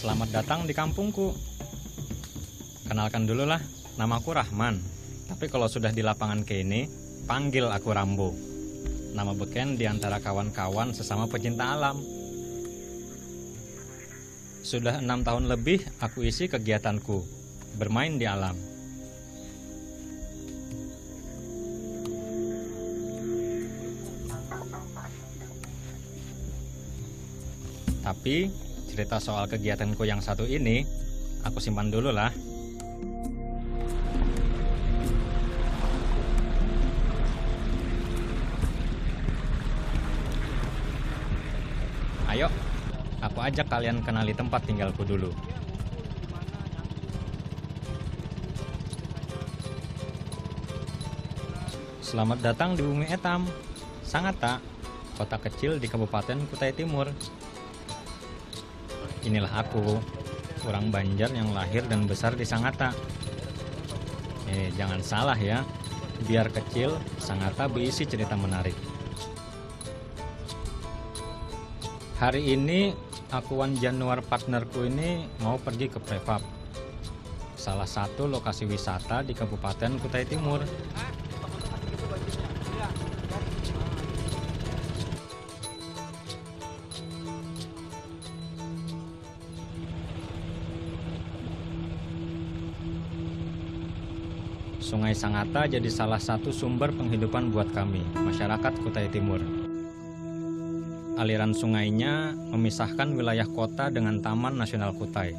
Selamat datang di kampungku. Kenalkan dulu lah, namaku Rahman. Tapi kalau sudah di lapangan kene, panggil aku Rambo. Nama beken di antara kawan-kawan sesama pecinta alam. Sudah 6 tahun lebih aku isi kegiatanku, bermain di alam. Tapi cerita soal kegiatanku yang satu ini, aku simpan dulu lah. Ayo, aku ajak kalian kenali tempat tinggalku dulu. Selamat datang di Bumi Etam, Sangatta, kota kecil di Kabupaten Kutai Timur. Inilah aku, orang Banjar yang lahir dan besar di Sangatta. Jangan salah ya, biar kecil, Sangatta berisi cerita menarik. Hari ini, aku Wan Januar partnerku ini mau pergi ke Prefab, salah satu lokasi wisata di Kabupaten Kutai Timur. Sungai Sangatta jadi salah satu sumber penghidupan buat kami, masyarakat Kutai Timur. Aliran sungainya memisahkan wilayah kota dengan Taman Nasional Kutai.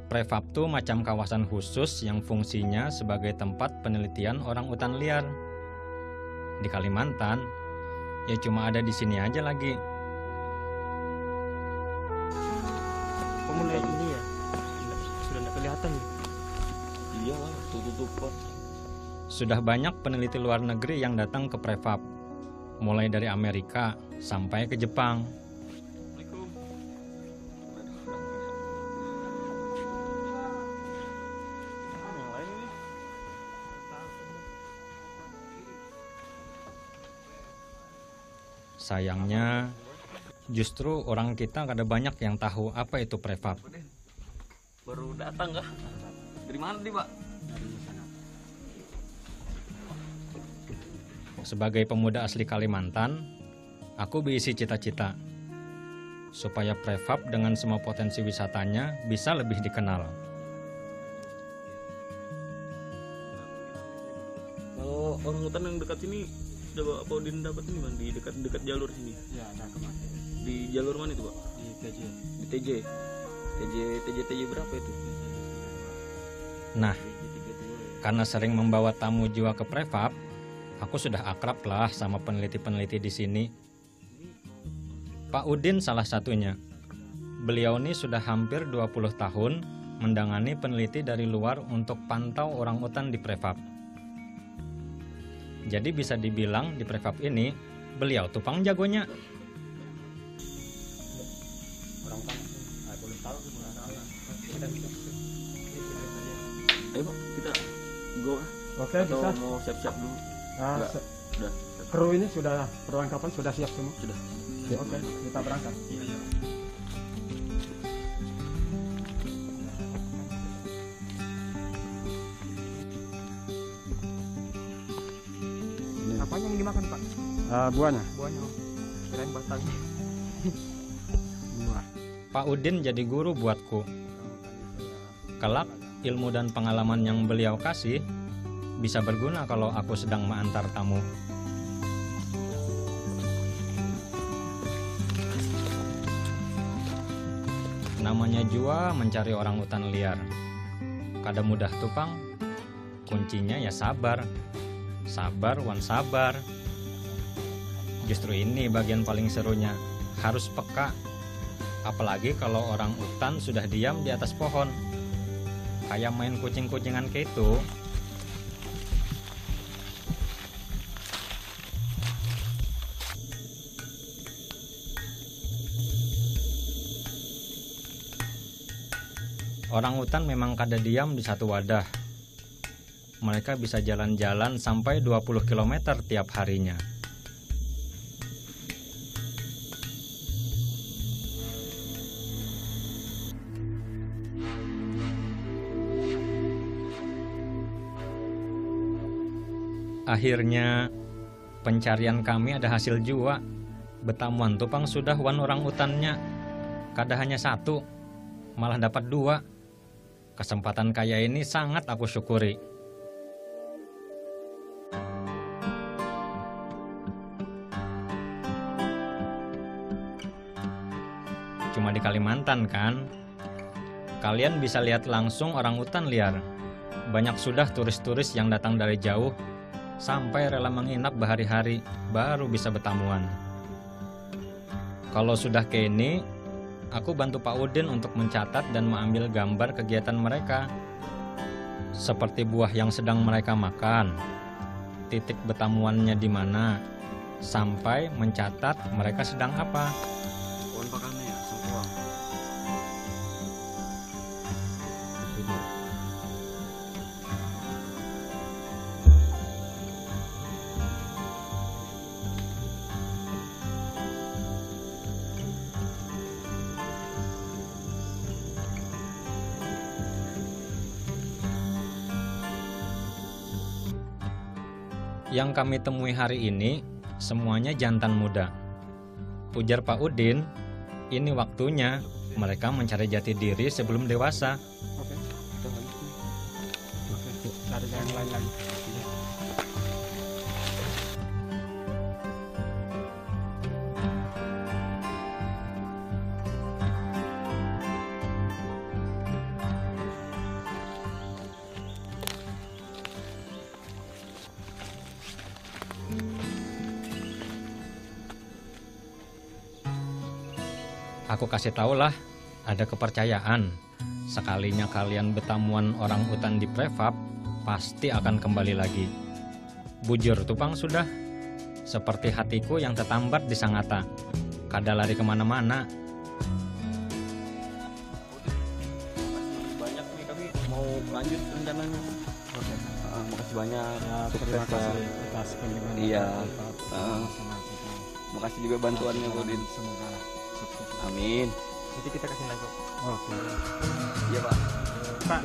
Prefab itu macam kawasan khusus yang fungsinya sebagai tempat penelitian orang utan liar. Di Kalimantan, ya cuma ada di sini aja lagi. Kamu lihat ini ya? Sudah tidak kelihatan ya? Iya lah, tutup-tutup. Sudah banyak peneliti luar negeri yang datang ke Prefab, mulai dari Amerika sampai ke Jepang. Sayangnya, justru orang kita kada banyak yang tahu apa itu Prefab. Baru datang kah? Dari mana nih, Pak? Sebagai pemuda asli Kalimantan, aku berisi cita-cita supaya Prefab dengan semua potensi wisatanya bisa lebih dikenal. Kalau orang hutan yang dekat sini, coba Pak Udin dapat ini, Bang, di dekat jalur sini. Ya, ada kemarin. Di jalur mana itu, Pak? Di TJ. Di TJ berapa itu? Nah, TJ 32 ya. karena sering membawa tamu jiwa ke Prefab, aku sudah akrab lah sama peneliti-peneliti di sini. Pak Udin salah satunya. Beliau ini sudah hampir 20 tahun mendangani peneliti dari luar untuk pantau orangutan di Prefab. Jadi bisa dibilang di Prefab ini, beliau tukang jagonya. Orang kan boleh tahu gimana salah. Ayo, Pak, kita go. Oke, Atau bisa. mau siap-siap dulu? Nah, Enggak. Udah. kru ini sudah perlengkapan sudah siap semua. Sudah. Oke, kita berangkat. Apanya yang dimakan, Pak? Buahnya. Buahnya. Kirain batangnya. Buah. Pak Udin jadi guru buatku. Kelak, ilmu dan pengalaman yang beliau kasih bisa berguna kalau aku sedang mengantar tamu. Namanya jua mencari orang hutan liar. Kada mudah tuh, Pang. Kuncinya ya sabar. Sabar, wan sabar. Justru ini bagian paling serunya. Harus peka. Apalagi kalau orang utan sudah diam di atas pohon. Kayak main kucing-kucingan kayak itu, Orangutan memang kada diam di satu wadah. Mereka bisa jalan-jalan sampai 20 km tiap harinya. Akhirnya pencarian kami ada hasil jua. Betamuan Tupang sudah wan orangutannya. Kada hanya satu, malah dapat 2. Kesempatan kaya ini sangat aku syukuri. Cuma di Kalimantan kan? Kalian bisa lihat langsung orangutan liar. Banyak sudah turis-turis yang datang dari jauh sampai rela menginap berhari-hari baru bisa betamuan. Kalau sudah ke ini, aku bantu Pak Udin untuk mencatat dan mengambil gambar kegiatan mereka. Seperti buah yang sedang mereka makan, titik betamuannya di mana, sampai mencatat mereka sedang apa. Pohon pakannya ya, semua. Yang kami temui hari ini semuanya jantan muda. Ujar Pak Udin, ini waktunya mereka mencari jati diri sebelum dewasa. Oke. Cari yang lain lagi. Aku kasih tahulah, ada kepercayaan. Sekalinya kalian betamuan orang utan di prefab, pasti akan kembali lagi. Bujur Tupang sudah, seperti hatiku yang tertambat di Sangatta. Kada lari kemana-mana. Makasih banyak nih, kami mau lanjut rencananya. Oke. Makasih banyak. Terima Sukses ya. kasih atas kunjungan. Iya. Nasional kita. Makasih juga bantuannya Udin. Semoga sukses. Amin. Nanti kita kasih lagi. Oke. Iya Pak. Pak.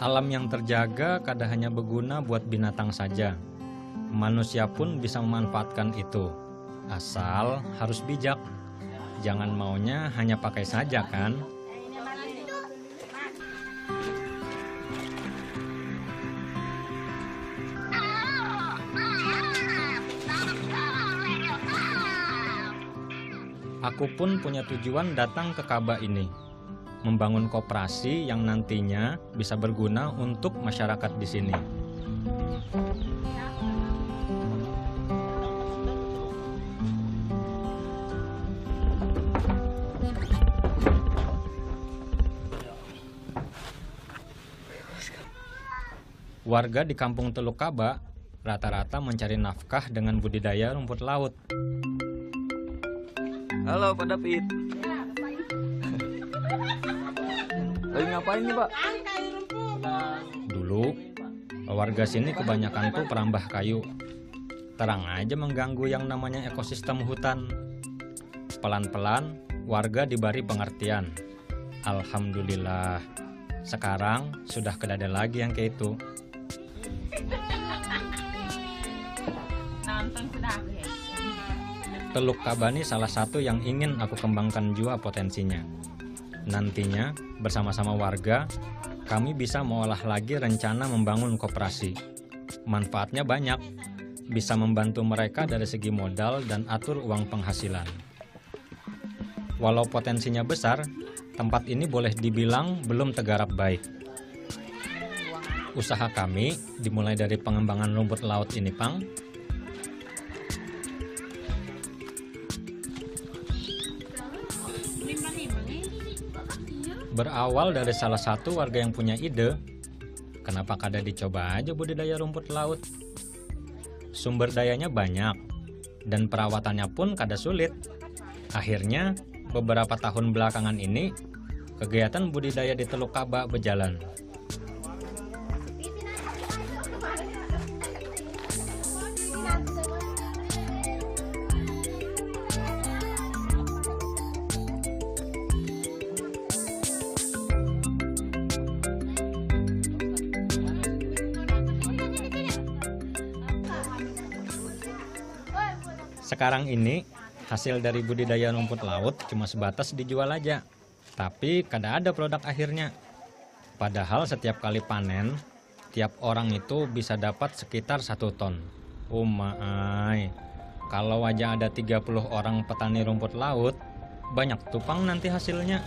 Alam yang terjaga kada hanya berguna buat binatang saja. Manusia pun bisa memanfaatkan itu. Asal harus bijak. Jangan maunya hanya pakai saja kan? Aku pun punya tujuan datang ke Kaba ini. Membangun koperasi yang nantinya bisa berguna untuk masyarakat di sini. Warga di kampung Teluk Kaba rata-rata mencari nafkah dengan budidaya rumput laut. Halo Pak David. Lagi ngapain nih Pak? Dulu, warga sini kebanyakan tuh perambah kayu. Terang aja mengganggu yang namanya ekosistem hutan. Pelan-pelan, warga diberi pengertian. Alhamdulillah, sekarang sudah kada ada lagi yang kayak itu. Teluk Kaba ini salah satu yang ingin aku kembangkan juga potensinya. Nantinya, bersama-sama warga, kami bisa mengolah lagi rencana membangun koperasi. Manfaatnya banyak, bisa membantu mereka dari segi modal dan atur uang penghasilan. Walau potensinya besar, tempat ini boleh dibilang belum tergarap baik. Usaha kami dimulai dari pengembangan rumput laut ini, Pang. Berawal dari salah satu warga yang punya ide, kenapa kada dicoba aja budidaya rumput laut? Sumber dayanya banyak, dan perawatannya pun kada sulit. Akhirnya, beberapa tahun belakangan ini, kegiatan budidaya di Teluk Kaba berjalan. Sekarang ini, hasil dari budidaya rumput laut cuma sebatas dijual aja. Tapi kada ada produk akhirnya. Padahal setiap kali panen, tiap orang itu bisa dapat sekitar 1 ton. Umai, kalau aja ada 30 orang petani rumput laut, banyak tupang nanti hasilnya.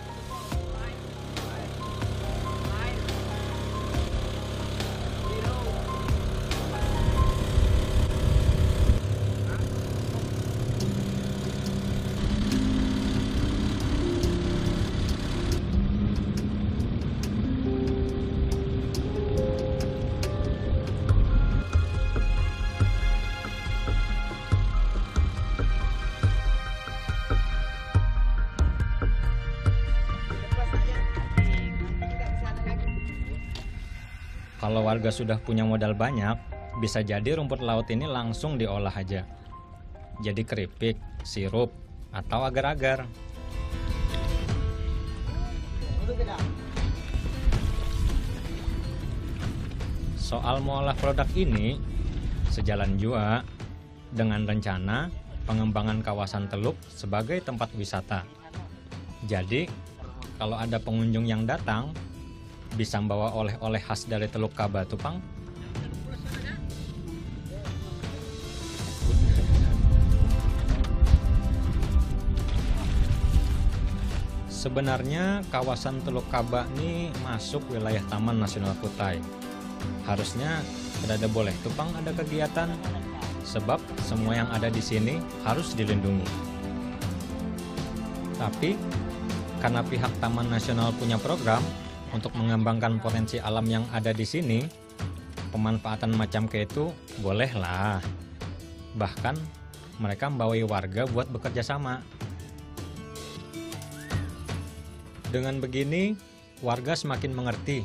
Kalau warga sudah punya modal banyak, bisa jadi rumput laut ini langsung diolah aja. Jadi keripik, sirup, atau agar-agar. Soal mengolah produk ini, sejalan juga dengan rencana pengembangan kawasan Teluk sebagai tempat wisata. Jadi, kalau ada pengunjung yang datang, bisa membawa oleh-oleh khas dari Teluk Kaba tupang. Sebenarnya kawasan Teluk Kaba ini masuk wilayah Taman Nasional Kutai. Harusnya tidak ada boleh tupang ada kegiatan, sebab semua yang ada di sini harus dilindungi. Tapi karena pihak Taman Nasional punya program untuk mengembangkan potensi alam yang ada di sini, pemanfaatan macam kayak itu bolehlah. Bahkan mereka membawai warga buat bekerja sama. Dengan begini, warga semakin mengerti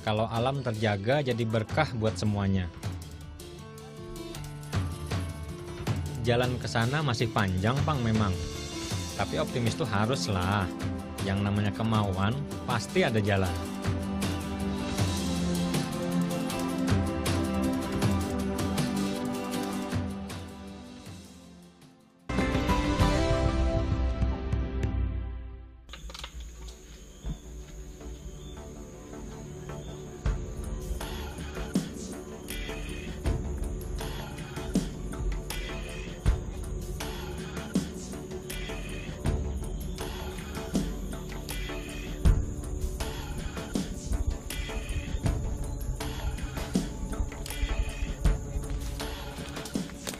kalau alam terjaga jadi berkah buat semuanya. Jalan ke sana masih panjang, Pang, memang. Tapi optimis tuh haruslah. Yang namanya kemauan, pasti ada jalan.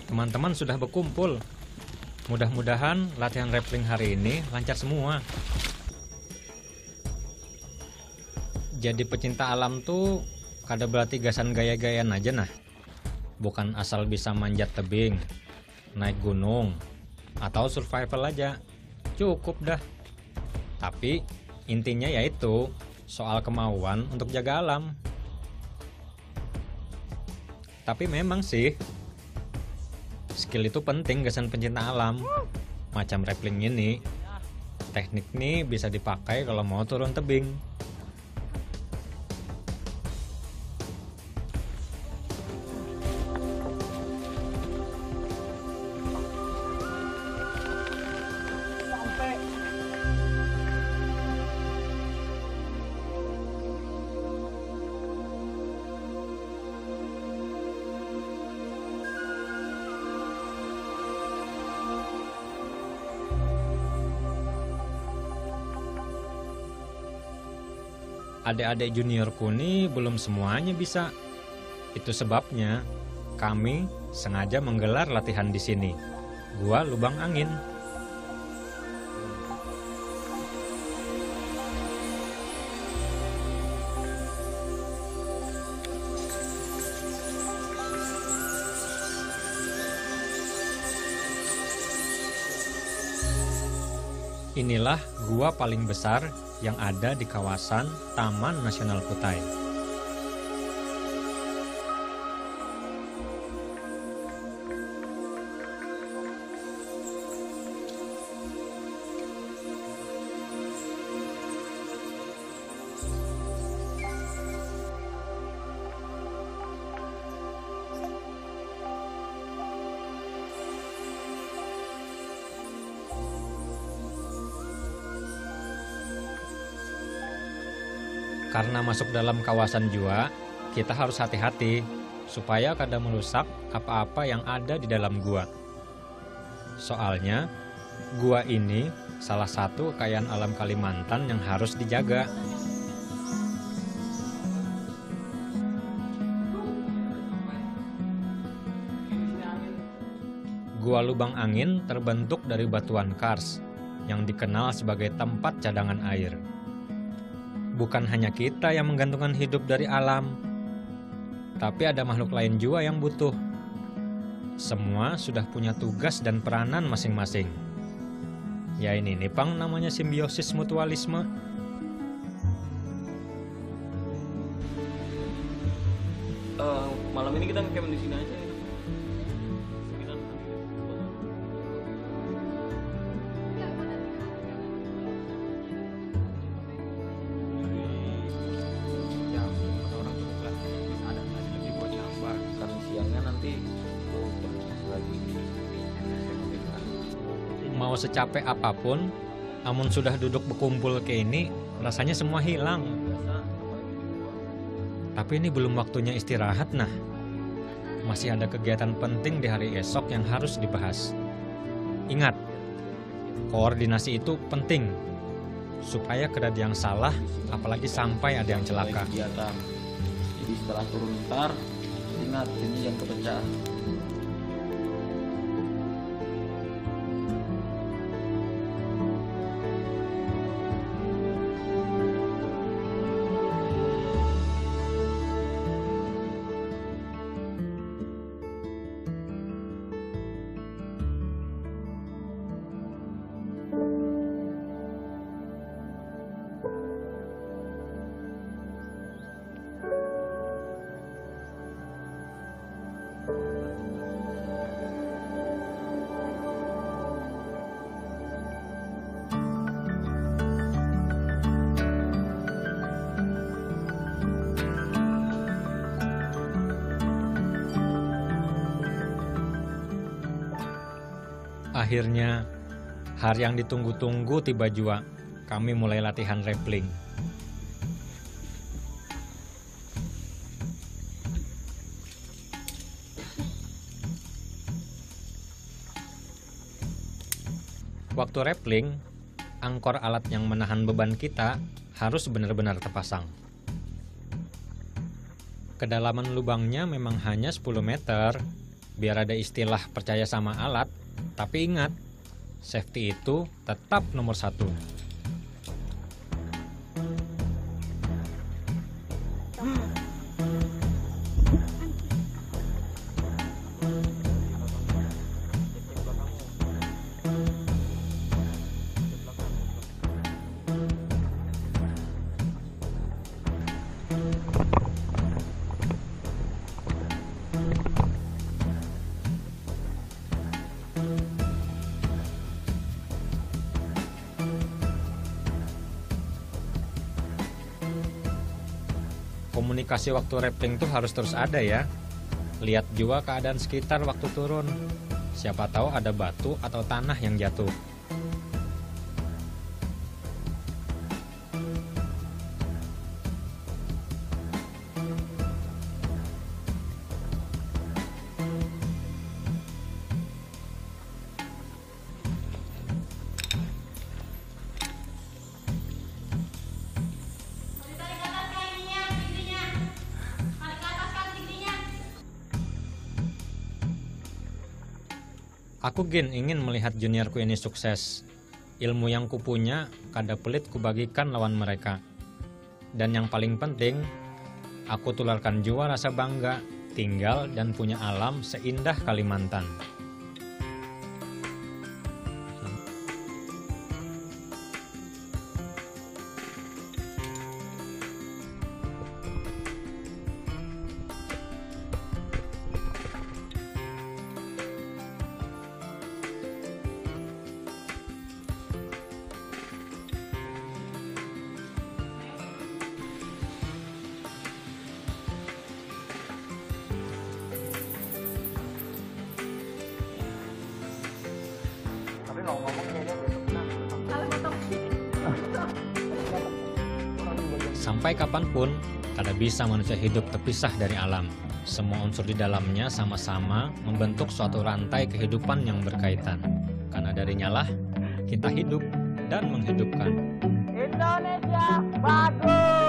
Teman-teman sudah berkumpul. Mudah-mudahan latihan rappling hari ini lancar semua. Jadi pecinta alam tuh kada berarti gasan gaya-gayaan aja nah. Bukan asal bisa manjat tebing, naik gunung, atau survival aja. Cukup dah. Tapi intinya yaitu soal kemauan untuk jaga alam. Tapi memang sih, skill itu penting gasan pencinta alam. Macam rappling ini, teknik ini bisa dipakai kalau mau turun tebing. Adik-adik juniorku nih belum semuanya bisa. Itu sebabnya kami sengaja menggelar latihan di sini. Gua Lubang Angin. Inilah gua paling besar yang ada di kawasan Taman Nasional Kutai. Karena masuk dalam kawasan jua, kita harus hati-hati supaya kada merusak apa-apa yang ada di dalam gua. Soalnya, gua ini salah satu kekayaan alam Kalimantan yang harus dijaga. Gua Lubang Angin terbentuk dari batuan kars yang dikenal sebagai tempat cadangan air. Bukan hanya kita yang menggantungkan hidup dari alam, tapi ada makhluk lain juga yang butuh. Semua sudah punya tugas dan peranan masing-masing. Ya ini nih Pang, namanya simbiosis mutualisme. Malam ini kita ngecamp di sini aja. Ya, kata orang cukup lah. Ada lebih buat nambah. Karena siangnya nanti lagi. Mau secapek apapun, amun sudah duduk berkumpul ke ini, rasanya semua hilang. Tapi ini belum waktunya istirahat nah. Masih ada kegiatan penting di hari esok yang harus dibahas. Ingat, koordinasi itu penting. Supaya tidak ada yang salah, apalagi sampai ada yang celaka. Kegiatan. Jadi setelah turun ntar, ingat ini yang kepecah. Akhirnya, hari yang ditunggu-tunggu tiba jua. Kami mulai latihan rappelling. Waktu rappelling, angkor alat yang menahan beban kita harus benar-benar terpasang. Kedalaman lubangnya memang hanya 10 meter, biar ada istilah percaya sama alat. Tapi ingat, safety itu tetap nomor 1. Komunikasi waktu rappelling tuh harus terus ada ya. Lihat juga keadaan sekitar waktu turun. Siapa tahu ada batu atau tanah yang jatuh. Aku ingin melihat juniorku ini sukses. Ilmu yang kupunya kada pelit kubagikan lawan mereka. Dan yang paling penting, aku tularkan jua rasa bangga tinggal dan punya alam seindah Kalimantan. Sampai kapanpun, kada bisa manusia hidup terpisah dari alam. Semua unsur di dalamnya sama-sama membentuk suatu rantai kehidupan yang berkaitan. Karena darinya lah kita hidup dan menghidupkan. Indonesia bagus.